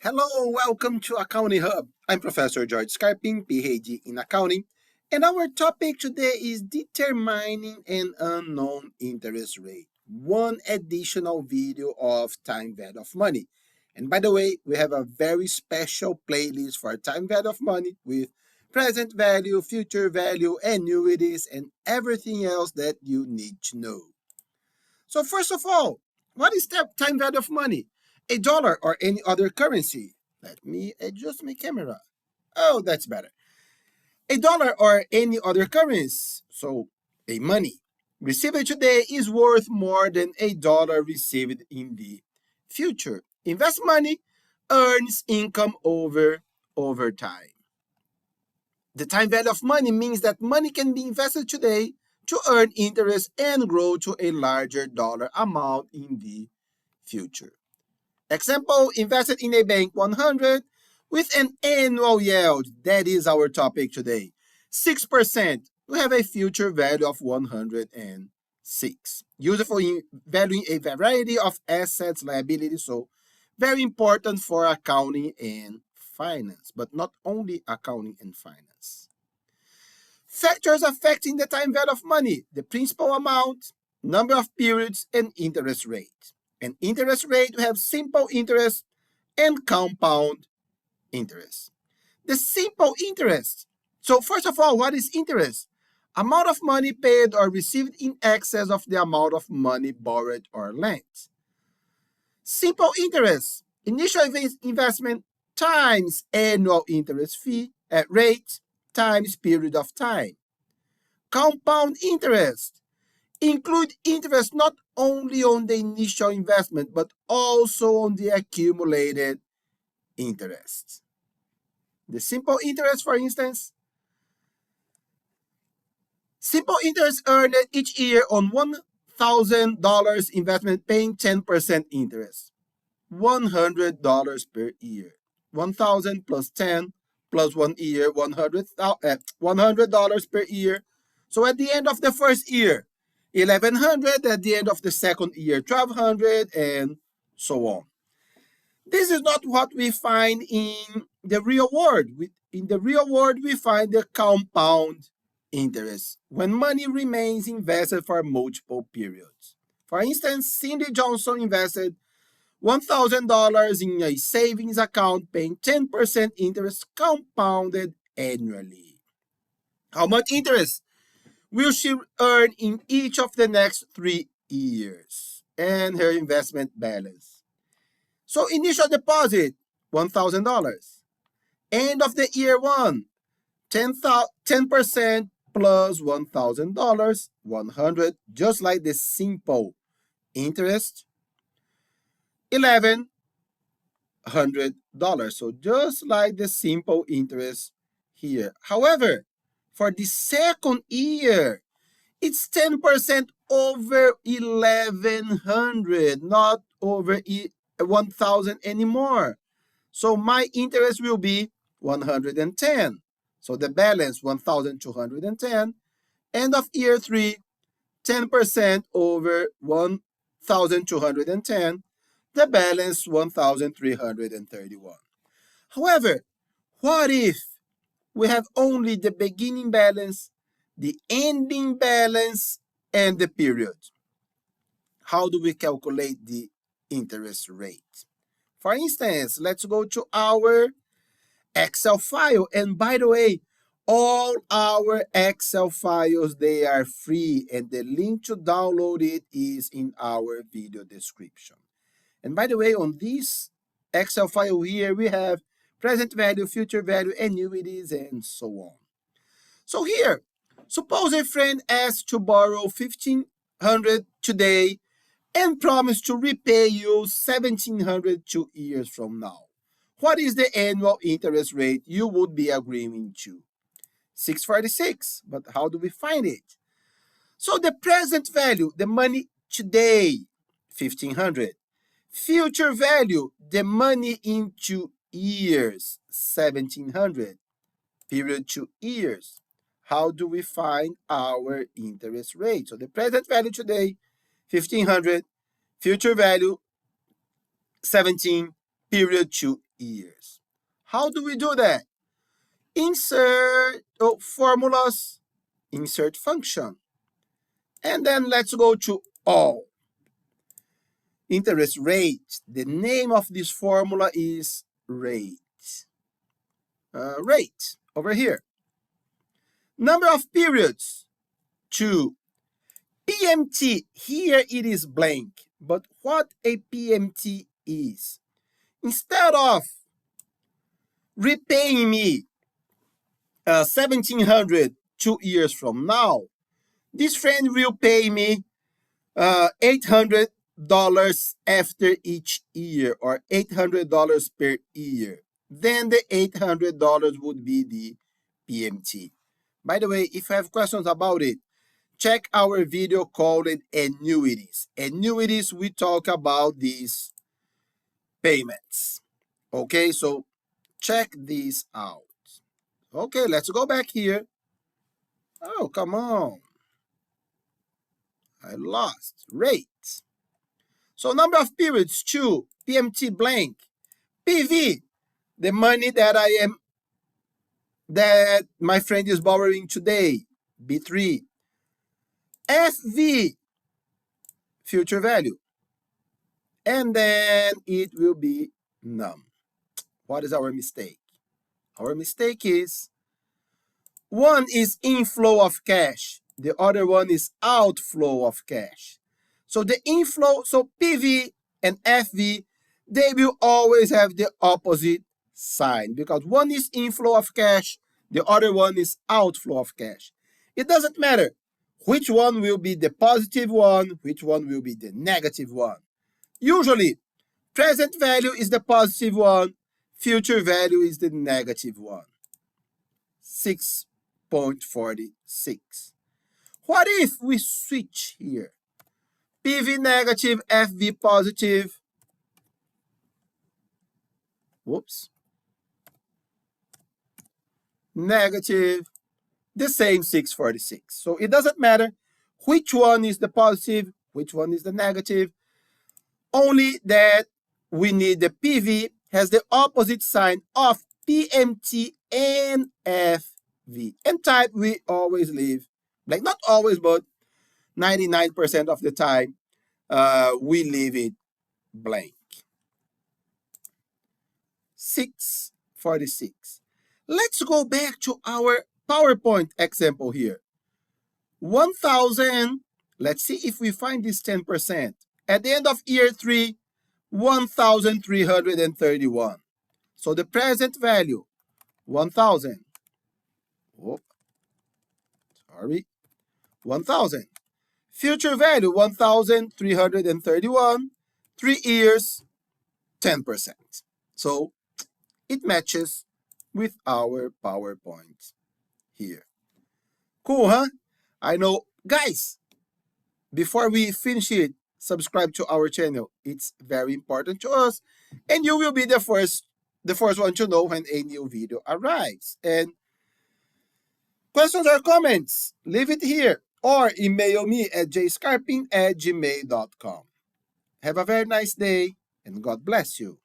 Hello, welcome to Accounting Hub. I'm Professor George Scarpin, PhD in Accounting, and our topic today is determining an unknown interest rate. One additional video of time value of money. And by the way, we have a very special playlist for time value of money with present value, future value, annuities, and everything else that you need to know. So first of all, what is the time value of money? A dollar or any other currency. Let me adjust my camera. Oh, that's better. A dollar or any other currency. So a money received today is worth more than a dollar received in the future. Invest money earns income over time. The time value of money means that money can be invested today to earn interest and grow to a larger dollar amount in the future. Example, invested in a bank 100 with an annual yield. That is our topic today. 6%. We have a future value of 106. Useful in valuing a variety of assets, liabilities. So very important for accounting and finance, but not only accounting and finance. Factors affecting the time value of money: the principal amount, number of periods, and interest rate. And interest rate, we have simple interest and compound interest. The simple interest. So first of all, what is interest? Amount of money paid or received in excess of the amount of money borrowed or lent. Simple interest. Initial investment times annual interest fee at rate times period of time. Compound interest include interest not only on the initial investment but also on the accumulated interest. The simple interest, for instance, simple interest earned each year on $1,000 investment paying 10% interest. $100 per year. 1,000 plus 10 plus 1 year, $100 per year. So at the end of the first year, 1,100, at the end of the second year, 1,200, and so on. This is not what we find in the real world. In the real world, we find the compound interest when money remains invested for multiple periods. For instance, Cindy Johnson invested $1,000 in a savings account paying 10% interest compounded annually. How much interest will she earn in each of the next 3 years? And her investment balance. So initial deposit, $1,000. End of the year one, 10% plus $1,000, 100, just like the simple interest, $1,100. So just like the simple interest here. However, for the second year, it's 10% over 1,100, not over 1,000 anymore. So my interest will be 110. So the balance 1,210. End of year 3, 10% over 1,210. The balance 1,331. However, what if we have only the beginning balance, the ending balance, and the period? How do we calculate the interest rate? For instance, let's go to our Excel file. And by the way, all our Excel files, they are free, and the link to download it is in our video description. And by the way, on this Excel file here, we have present value, future value, annuities, and so on. So here, suppose a friend asks to borrow $1,500 today and promise to repay you $1,700 2 years from now. What is the annual interest rate you would be agreeing to? 646. But how do we find it? So the present value, the money today, 1,500. Future value, the money in 2 years, 1,700. Period 2 years. How do we find our interest rate? So the present value today, 1,500. Future value, 17. Period 2 years. How do we do that? Insert formulas, insert function. And then let's go to all. Interest rate. The name of this formula is rate. Rate over here. Number of periods, 2. PMT, here it is blank. But what a PMT is, instead of repaying me 1,700 2 years from now, this friend will pay me $800 after each year, or $800 per year. Then the $800 would be the PMT. By the way, if you have questions about it, check our video called annuities. Annuities, we talk about these payments. Okay, so check these out. Okay, let's go back here. Oh, come on. I lost. Rate. So number of periods, 2. PMT blank. PV, the money that my friend is borrowing today, B3. FV, future value. And then it will be num. What is our mistake? Our mistake is one is inflow of cash. The other one is outflow of cash. So the inflow, so PV and FV, they will always have the opposite sign, because one is inflow of cash, the other one is outflow of cash. It doesn't matter which one will be the positive one, which one will be the negative one. Usually, present value is the positive one, future value is the negative one. 6.46. What if we switch here? PV negative, FV positive. Whoops. Negative, the same 646. So it doesn't matter which one is the positive, which one is the negative. Only that we need the PV has the opposite sign of PMT and FV. And type we always leave, like not always, but 99% of the time, we leave it blank. 646. Let's go back to our PowerPoint example here. 1,000, let's see if we find this 10%. At the end of year 3, 1,331. So the present value, 1,000. Oh, sorry, 1,000. Future value, 1,331. 3 years, 10%. So it matches with our PowerPoint here. Cool, huh? I know. Guys, before we finish it, subscribe to our channel. It's very important to us. And you will be the first one to know when a new video arrives. And questions or comments, leave it here or email me at jscarping@gmail.com. Have a very nice day and God bless you.